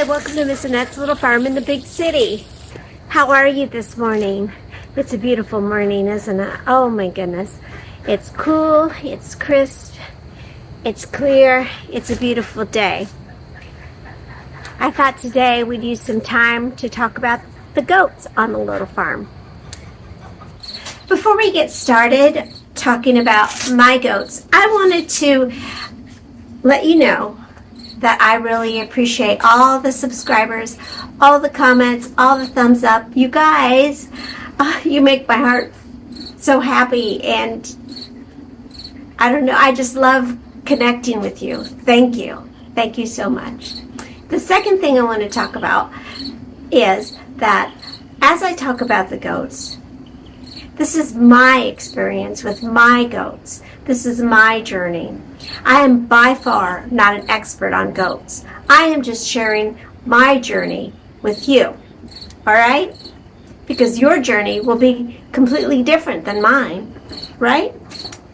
Hi, welcome to Miss Annette's Little Farm in the big city. How are you this morning? It's a beautiful morning, isn't it? Oh my goodness. It's cool, it's crisp, it's clear, it's a beautiful day. I thought today we'd use some time to talk about the goats on the little farm. Before we get started talking about my goats, I wanted to let you know that I really appreciate all the subscribers, all the comments, all the thumbs up. You guys, you make my heart so happy, and I don't know, I just love connecting with you. Thank you. Thank you so much. The second thing I want to talk about is that as I talk about the goats, this is my experience with my goats. This is my journey. I am by far not an expert on goats. I am just sharing my journey with you. All right? Because your journey will be completely different than mine. Right?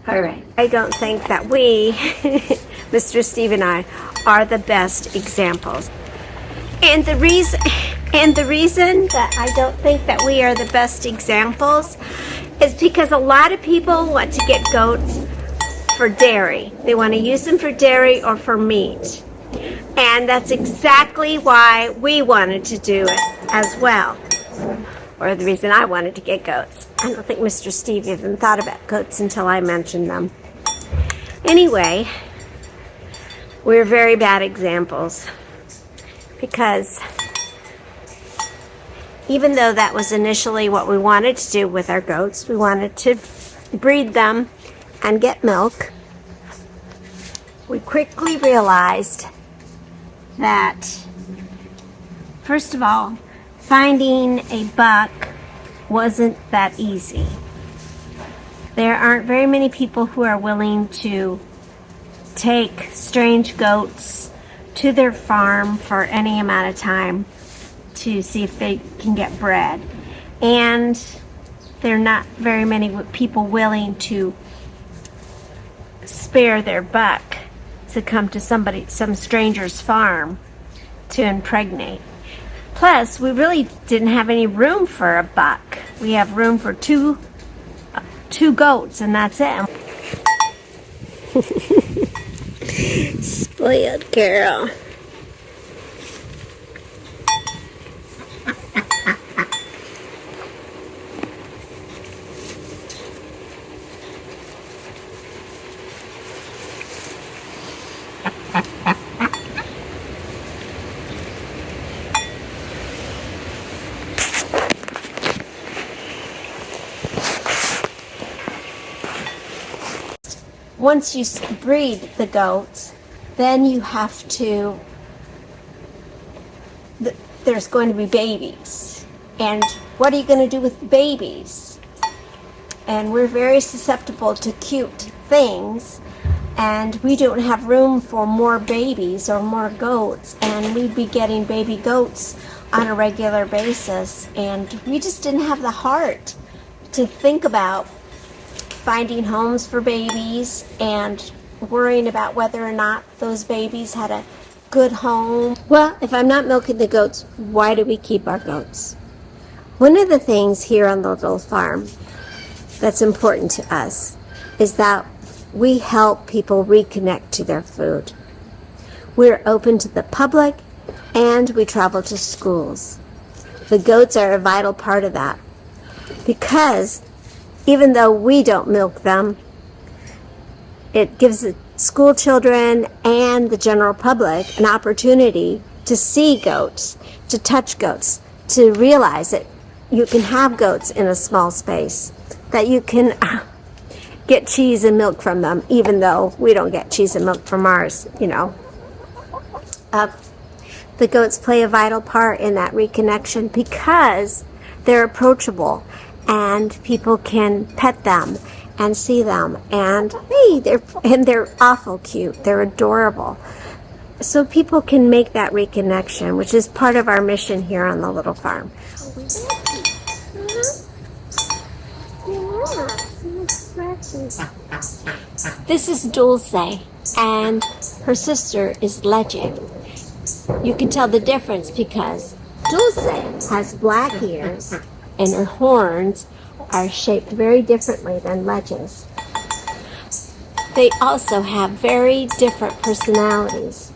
All right. I don't think that we, Mr. Steve and I, are the best examples. And the reason that I don't think that we are the best examples is because a lot of people want to get goats for dairy. They want to use them for dairy or for meat. And that's exactly why we wanted to do it as well. Or the reason I wanted to get goats. I don't think Mr. Steve even thought about goats until I mentioned them. Anyway, we're very bad examples. Because even though that was initially what we wanted to do with our goats, we wanted to breed them and get milk, we quickly realized that, first of all, finding a buck wasn't that easy. There aren't very many people who are willing to take strange goats to their farm for any amount of time to see if they can get bred. And there are not very many people willing to spare their buck to come to some stranger's farm to impregnate. Plus, we really didn't have any room for a buck. We have room for two goats, and that's it. Spoiled girl. Once you breed the goats, then you have to, there's going to be babies. And what are you going to do with babies? And we're very susceptible to cute things, and we don't have room for more babies or more goats, and we'd be getting baby goats on a regular basis, and we just didn't have the heart to think about finding homes for babies and worrying about whether or not those babies had a good home. Well, if I'm not milking the goats, why do we keep our goats? One of the things here on the little farm that's important to us is that we help people reconnect to their food. We're open to the public, and we travel to schools. The goats are a vital part of that, because even though we don't milk them, it gives the school children and the general public an opportunity to see goats, to touch goats, to realize that you can have goats in a small space, that you can get cheese and milk from them, even though we don't get cheese and milk from ours, you know. The goats play a vital part in that reconnection because they're approachable, and people can pet them and see them, and hey, they're awful cute. They're adorable. So people can make that reconnection, which is part of our mission here on the little farm. This is Dulce, and her sister is Legend. You can tell the difference because Dulce has black ears and her horns are shaped very differently than Leche's. They also have very different personalities.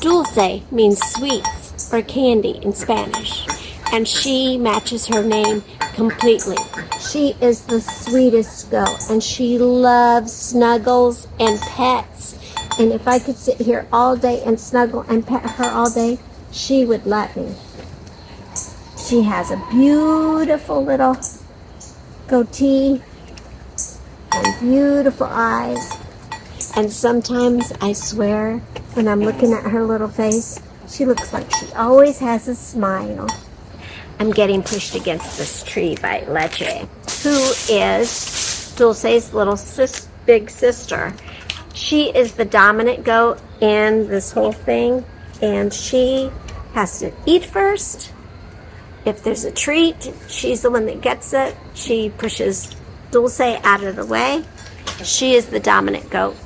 Dulce means sweets or candy in Spanish, and she matches her name completely. She is the sweetest goat, and she loves snuggles and pets. And if I could sit here all day and snuggle and pet her all day, she would let me. She has a beautiful little goatee and beautiful eyes. And sometimes I swear when I'm looking at her little face, she looks like she always has a smile. I'm getting pushed against this tree by Leche, who is Dulce's little big sister. She is the dominant goat in this whole thing, and she has to eat first. If there's a treat, she's the one that gets it. She pushes Dulce out of the way. She is the dominant goat.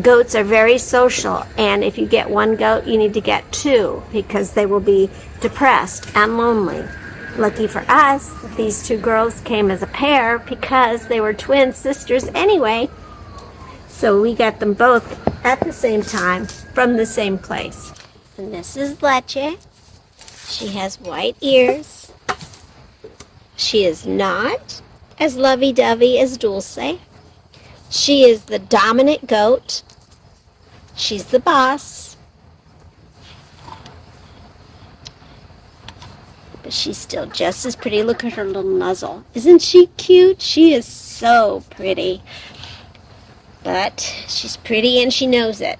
Goats are very social, and if you get one goat, you need to get two because they will be depressed and lonely. Lucky for us, these two girls came as a pair because they were twin sisters anyway. So we got them both at the same time from the same place. And this is Leche. She has white ears. She is not as lovey-dovey as Dulce. She is the dominant goat. She's the boss. But she's still just as pretty. Look at her little muzzle. Isn't she cute? She is so pretty. But she's pretty and she knows it.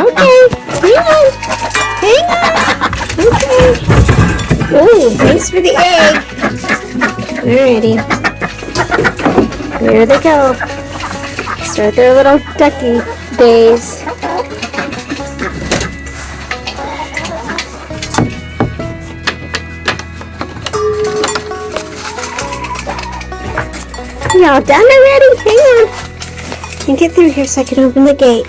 Okay, hang on. Hang on. Okay. Oh, thanks for the egg. Alrighty. There they go. Start their little ducky days. Y'all done already? Hang on. And get through here so I can open the gate.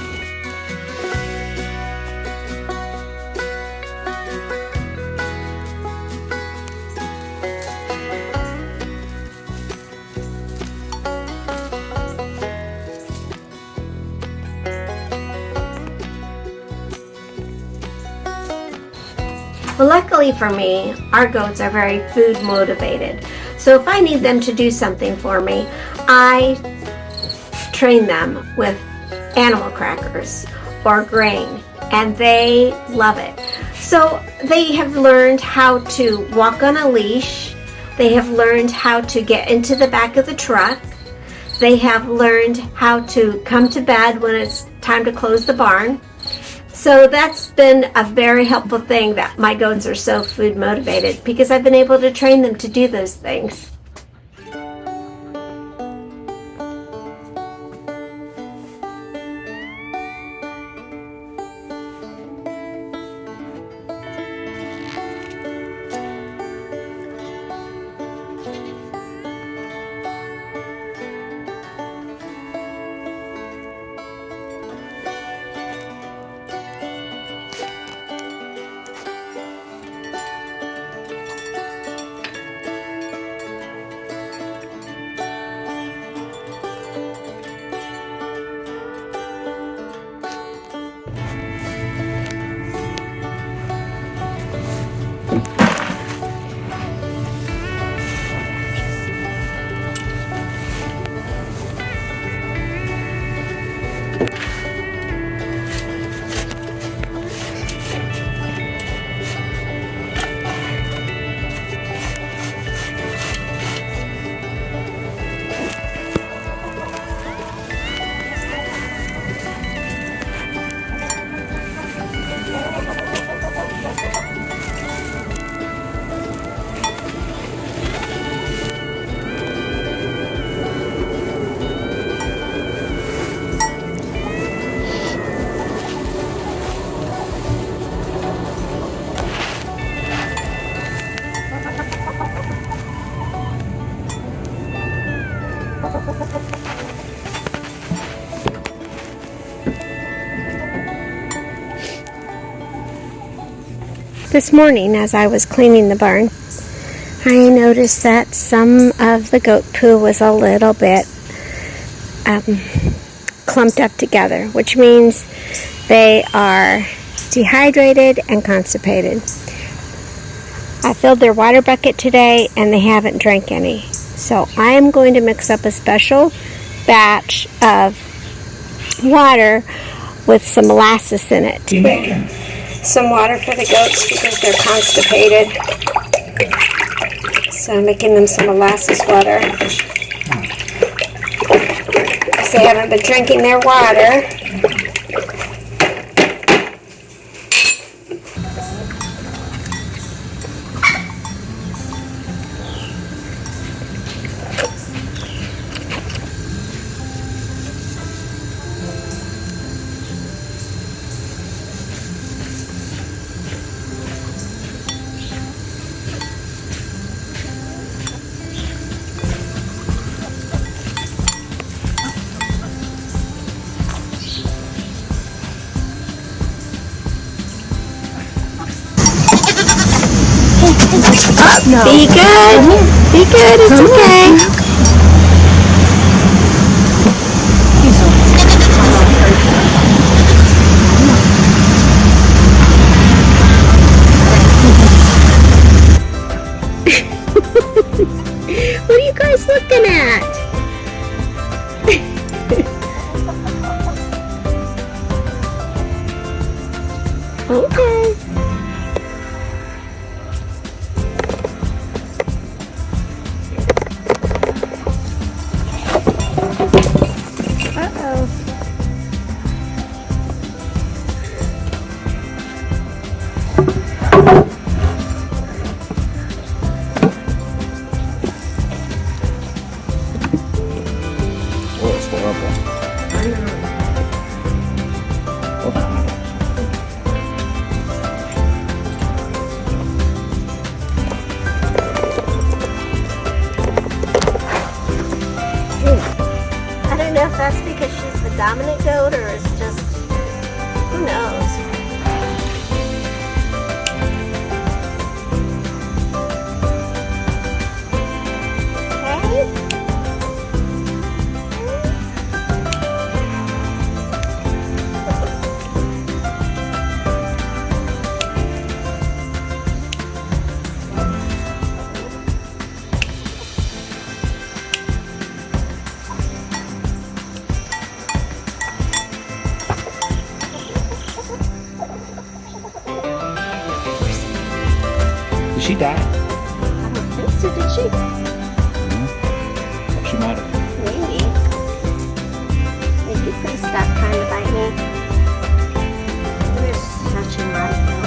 Well, luckily for me, our goats are very food motivated. So if I need them to do something for me, I train them with animal crackers or grain, and they love it. So they have learned how to walk on a leash. They have learned how to get into the back of the truck. They have learned how to come to bed when it's time to close the barn. So that's been a very helpful thing that my goats are so food motivated because I've been able to train them to do those things. This morning, as I was cleaning the barn, I noticed that some of the goat poo was a little bit clumped up together, which means they are dehydrated and constipated. I filled their water bucket today and they haven't drank any. So I am going to mix up a special batch of water with some molasses in it. Some water for the goats because they're constipated. So I'm making them some molasses water. Because they haven't been drinking their water. No. Be good. Be good. It's okay. What are you guys looking at? Okay. I don't know if that's because she's the dominant goat or it's just, who knows. Did she die? I don't think so, did she? No. She might have. Maybe. Maybe you could stop trying to bite me. You're such a naughty goat.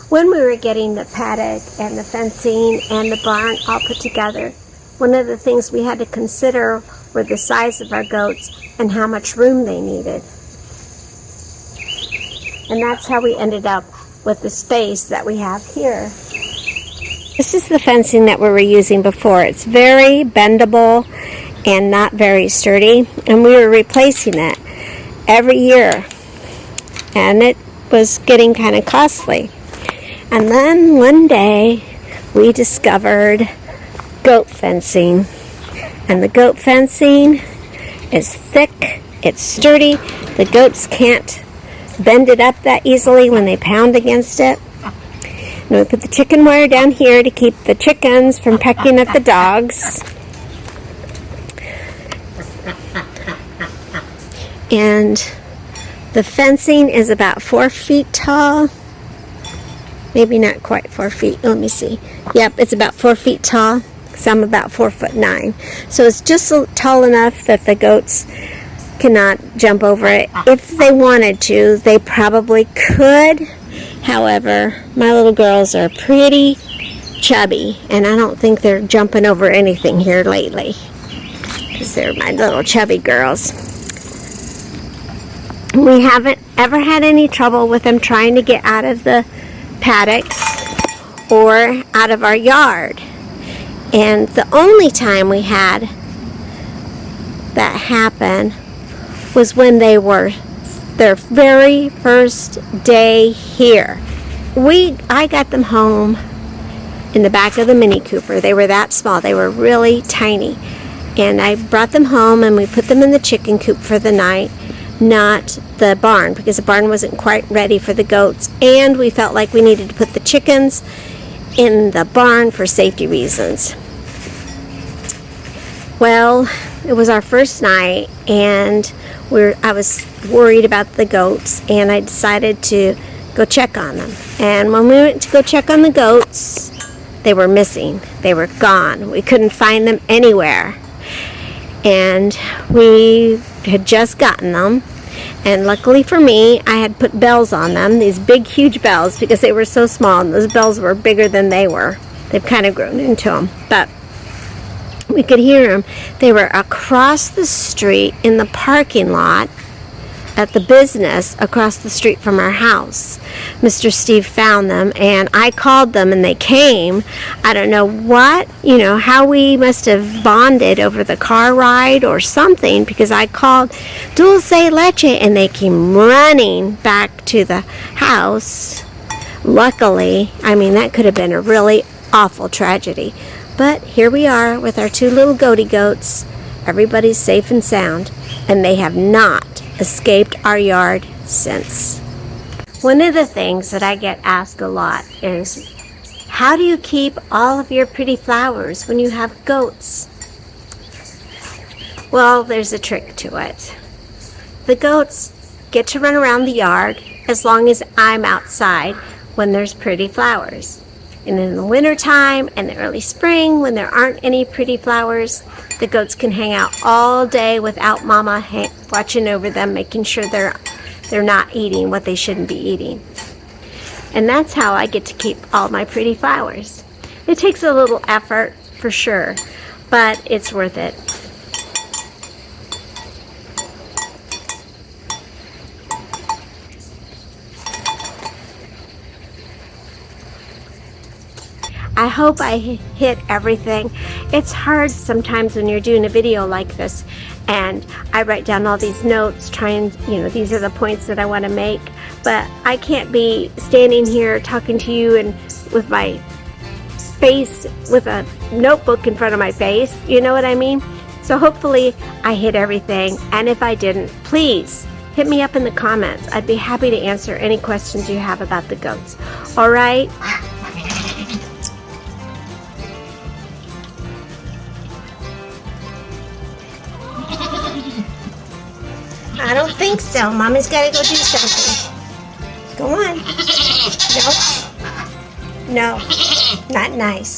When we were getting the paddock and the fencing and the barn all put together, one of the things we had to consider were the size of our goats and how much room they needed. And that's how we ended up with the space that we have here. This is the fencing that we were using before. It's very bendable and not very sturdy, and we were replacing it every year, and it was getting kind of costly. And then one day we discovered goat fencing, and the goat fencing is thick, it's sturdy, the goats can't bend it up that easily when they pound against it. And we put the chicken wire down here to keep the chickens from pecking at the dogs. And the fencing is about 4 feet tall. Maybe not quite 4 feet. Let me see. Yep, it's about 4 feet tall. So I'm about 4'9". So it's just tall enough that the goats cannot jump over it. If they wanted to, they probably could. However, my little girls are pretty chubby, and I don't think they're jumping over anything here lately, because they're my little chubby girls. We haven't ever had any trouble with them trying to get out of the paddocks or out of our yard. And the only time we had that happen was when they were their very first day here. I got them home in the back of the Mini Cooper. They were that small. They were really tiny. And I brought them home and we put them in the chicken coop for the night, not the barn, because the barn wasn't quite ready for the goats. And we felt like we needed to put the chickens in the barn for safety reasons. Well, it was our first night and I was worried about the goats, and I decided to go check on them. And when we went to go check on the goats, they were missing. They were gone. We couldn't find them anywhere. And we had just gotten them. And luckily for me, I had put bells on them, these big, huge bells, because they were so small, and those bells were bigger than they were. They've kind of grown into them. But we could hear them. They were across the street in the parking lot at the business across the street from our house. Mr. Steve found them, and I called them, and they came. I don't know what, how we must have bonded over the car ride or something, because I called Dulce Leche, and they came running back to the house. Luckily, that could have been a really awful tragedy. But here we are with our two little goaty goats. Everybody's safe and sound, and they have not escaped our yard since. One of the things that I get asked a lot is, how do you keep all of your pretty flowers when you have goats? Well, there's a trick to it. The goats get to run around the yard as long as I'm outside when there's pretty flowers. And in the wintertime and the early spring, when there aren't any pretty flowers, the goats can hang out all day without Mama watching over them, making sure they're not eating what they shouldn't be eating. And that's how I get to keep all my pretty flowers. It takes a little effort, for sure, but it's worth it. I hope I hit everything. It's hard sometimes when you're doing a video like this, and I write down all these notes, these are the points that I want to make, but I can't be standing here talking to you and with my face, with a notebook in front of my face, you know what I mean? So hopefully I hit everything, and if I didn't, please hit me up in the comments. I'd be happy to answer any questions you have about the goats. All right? I don't think so. Mommy's got to go do something. Go on. No. No. Not nice.